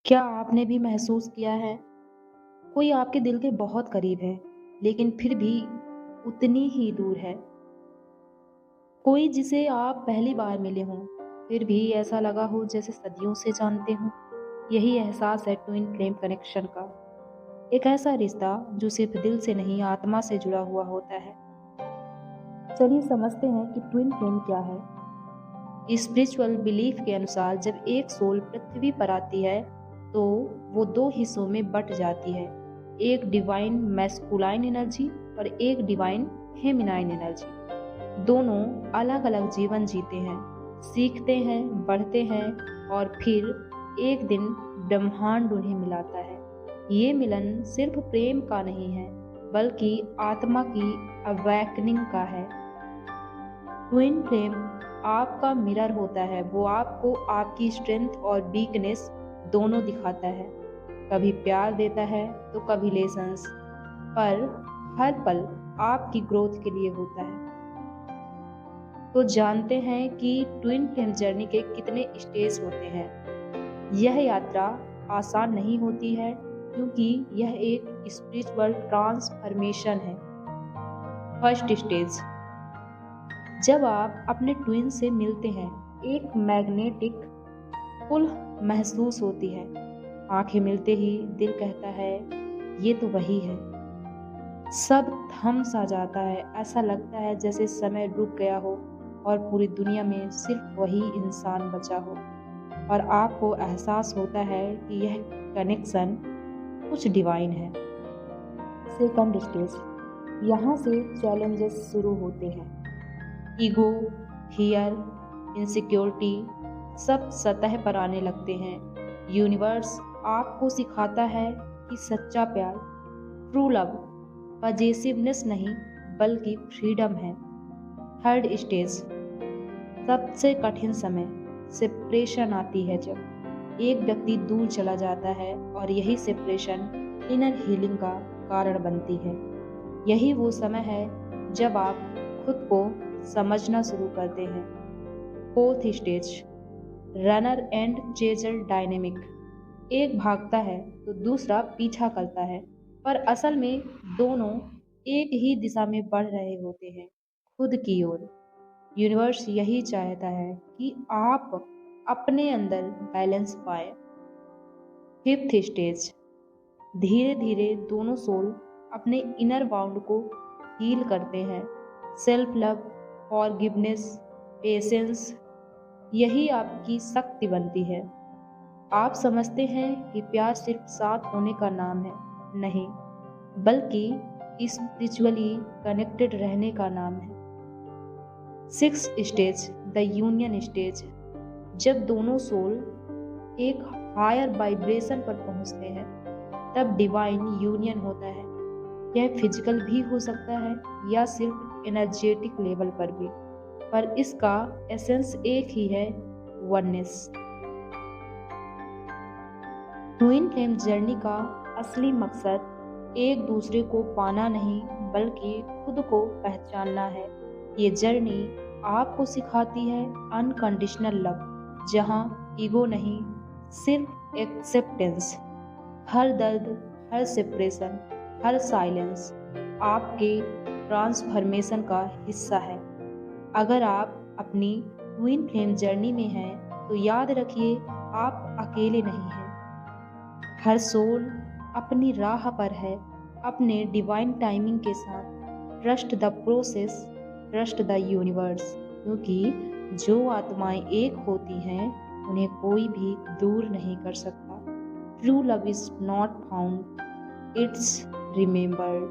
क्या आपने भी महसूस किया है कोई आपके दिल के बहुत करीब है लेकिन फिर भी उतनी ही दूर है। कोई जिसे आप पहली बार मिले हों फिर भी ऐसा लगा हो जैसे सदियों से जानते हों। यही एहसास है ट्विन फ्लेम कनेक्शन का। एक ऐसा रिश्ता जो सिर्फ दिल से नहीं आत्मा से जुड़ा हुआ होता है। चलिए समझते हैं कि ट्विन फ्लेम क्या है। स्पिरिचुअल बिलीफ के अनुसार जब एक सोल पृथ्वी पर आती है तो वो दो हिस्सों में बट जाती है, एक डिवाइन मैस्कुलाइन एनर्जी और एक डिवाइन फेमिनाइन एनर्जी। दोनों अलग अलग जीवन जीते हैं, सीखते हैं, बढ़ते हैं और फिर एक दिन ब्रह्मांड उन्हें मिलाता है। ये मिलन सिर्फ प्रेम का नहीं है बल्कि आत्मा की अवैकनिंग का है। ट्विन फ्लेम आपका मिरर होता है, वो आपको आपकी स्ट्रेंथ और वीकनेस दोनों दिखाता है। कभी प्यार देता है तो कभी लेसन्स, पर हर पल आपकी ग्रोथ के लिए होता है। तो जानते हैं कि ट्विन फ्लेम जर्नी के कितने स्टेज होते हैं। यह यात्रा आसान नहीं होती है क्योंकि यह एक स्पिरिचुअल ट्रांसफॉर्मेशन है। फर्स्ट स्टेज, जब आप अपने ट्विन से मिलते हैं एक मैग्नेटिक पुल महसूस होती है। आंखें मिलते ही दिल कहता है ये तो वही है। सब थम सा जाता है, ऐसा लगता है जैसे समय रुक गया हो और पूरी दुनिया में सिर्फ वही इंसान बचा हो। और आपको एहसास होता है कि यह कनेक्शन कुछ डिवाइन है। सेकंड स्टेज, यहाँ से चैलेंजेस शुरू होते हैं। ईगो, फियर, इनसिक्योरिटी सब सतह पर आने लगते हैं। यूनिवर्स आपको सिखाता है कि सच्चा प्यार, ट्रू लव, पजेसिवनेस नहीं बल्कि फ्रीडम है। थर्ड स्टेज, सबसे कठिन समय, सेपरेशन आती है जब एक व्यक्ति दूर चला जाता है और यही सेपरेशन इनर हीलिंग का कारण बनती है। यही वो समय है जब आप खुद को समझना शुरू करते हैं। Fourth stage, runner and chaser dynamic. एक भागता है तो दूसरा पीछा करता है, पर असल में दोनों एक ही दिशा में बढ़ रहे होते हैं, खुद की ओर। यूनिवर्स यही चाहता है कि आप अपने अंदर बैलेंस पाए। फिफ्थ स्टेज, धीरे धीरे दोनों सोल अपने इनर बाउंड को हील करते हैं। सेल्फ लव, फॉरगिवनेस, पेशेंस, यही आपकी शक्ति बनती है। आप समझते हैं कि प्यार सिर्फ साथ होने का नाम है, नहीं, बल्कि स्पिरिचुअली कनेक्टेड रहने का नाम है। Six stage, the union stage, जब दोनों सोल एक हायर वाइब्रेशन पर पहुंचते हैं तब डिवाइन यूनियन होता है। यह फिजिकल भी हो सकता है या सिर्फ एनर्जेटिक लेवल पर भी, पर इसका एसेंस एक ही है, वननेस। ट्विन फ्लेम जर्नी का असली मकसद एक दूसरे को पाना नहीं बल्कि खुद को पहचानना है। ये जर्नी आपको सिखाती है अनकंडीशनल लव, जहाँ ईगो नहीं, सिर्फ एक्सेप्टेंस। हर दर्द, हर सेपरेशन, हर साइलेंस आपके ट्रांसफॉर्मेशन का हिस्सा है। अगर आप अपनी ट्विन फ्लेम जर्नी में हैं तो याद रखिए आप अकेले नहीं हैं। हर सोल अपनी राह पर है, अपने डिवाइन टाइमिंग के साथ। Trust the process, trust the universe, क्योंकि जो आत्माएं एक होती हैं उन्हें कोई भी दूर नहीं कर सकता। True love is not found, it's remembered.